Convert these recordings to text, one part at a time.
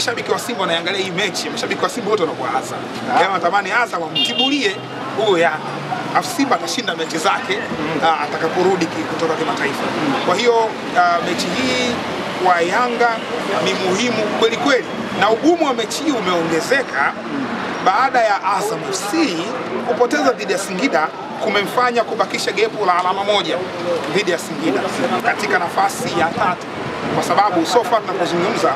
mashabiki wa Simba wanaangalia hii mechi, mashabiki wa Simba wote wanakuwa Azam. Kama wanatamani Azam amtibulie huyo Yanga. Afu Simba atashinda mechi zake atakaporudi kutoka kimataifa. Kwa hiyo mechi hii kwa Yanga ni muhimu kweli kweli, na ugumu wa mechi hii umeongezeka baada ya Azam FC kupoteza dhidi ya Singida. Kumemfanya kubakisha gepu la alama moja dhidi ya Singida katika nafasi ya 3, kwa sababu so far tunapozungumza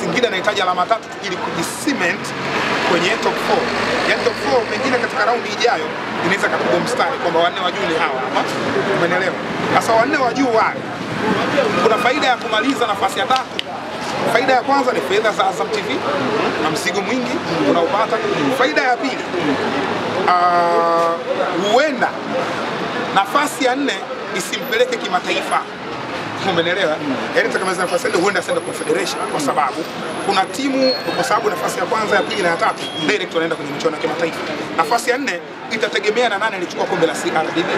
Singida inahitaji alama 3 ili kujicement kwenye top 4. Yaani top 4 pengine katika raundi ijayo inaweza kapigwa mstari kwamba wanne wa juu ni hawa hapa. Umeelewa? Sasa wanne wa juu wale, kuna faida ya kumaliza nafasi ya 3. Faida ya kwanza ni fedha za Azam TV na mzigo mwingi unaopata. Faida ya pili, huenda nafasi ya 4 isimpeleke kimataifa. Umeelewa? Yaani tukamaliza nafasi ya 4 huenda senda Confederation, kwa sababu kuna timu, kwa sababu nafasi ya kwanza, ya pili na ya 3 direct wanaenda kwenye michuano ya kimataifa. Nafasi ya 4 itategemea na nani alichukua kombe la CRDB.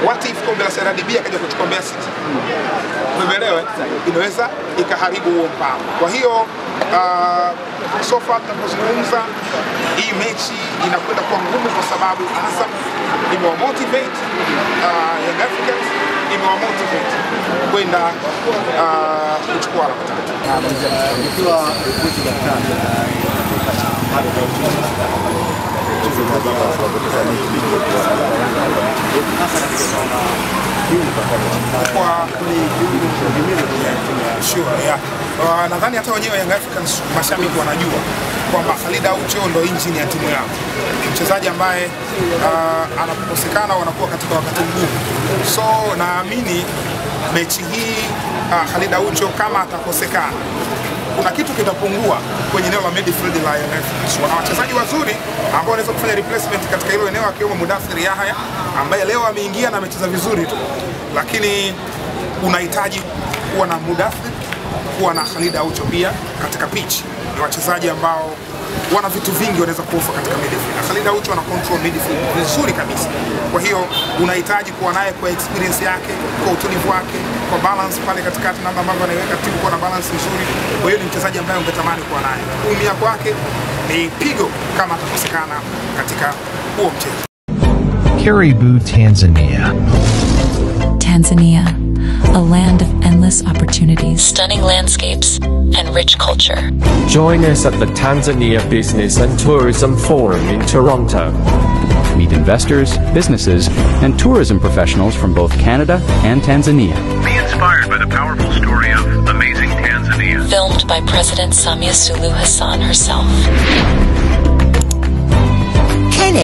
What if kombe la CRDB akaja kuchukua Mbeya City? Umeelewa? Inaweza ikaharibu huo mpango. Kwa hiyo so far tunapozungumza hii mechi inakwenda kwa ngumu, kwa sababu Azam imewamotivate Young Africans, imewamotivate kwenda kuchukua alama 3. Nadhani hata wenyewe Young Africans mashabiki wanajua kwamba Khalid Aucho ndo engine ya timu yao. Mchezaji ambaye anapokosekana wanakuwa katika wakati mgumu. So naamini mechi hii Khalid Aucho kama atakosekana, kuna kitu kitapungua kwenye eneo la midfield la Young Africans. Wana wachezaji wazuri ambao wanaweza kufanya replacement katika hilo eneo, akiwemo Mudathir Yahya ambaye leo ameingia na amecheza vizuri tu, lakini unahitaji kuwa na Mudathir, kuwa na Khalid Aucho pia katika pitch. Ni wachezaji ambao wana vitu vingi wanaweza kuofa katika midfield. Khalid Aucho ana control midfield vizuri kabisa. Kwa hiyo unahitaji kuwa naye kwa experience yake, kwa utulivu wake, kwa balance pale katikati, namna ambavyo anaiweka timu kwa na balance nzuri. Kwa hiyo ni mchezaji ambaye ungetamani kuwa naye. Kuumia kwake ni pigo kama atakosekana katika huo mchezo. Caribou, Tanzania. Tanzania, a land of endless opportunities, stunning landscapes, and rich culture. Join us at the Tanzania Business and Tourism Forum in Toronto. Meet investors, businesses, and tourism professionals from both Canada and Tanzania. Be inspired by the powerful story of amazing Tanzania. Filmed by President Samia Suluhu Hassan herself.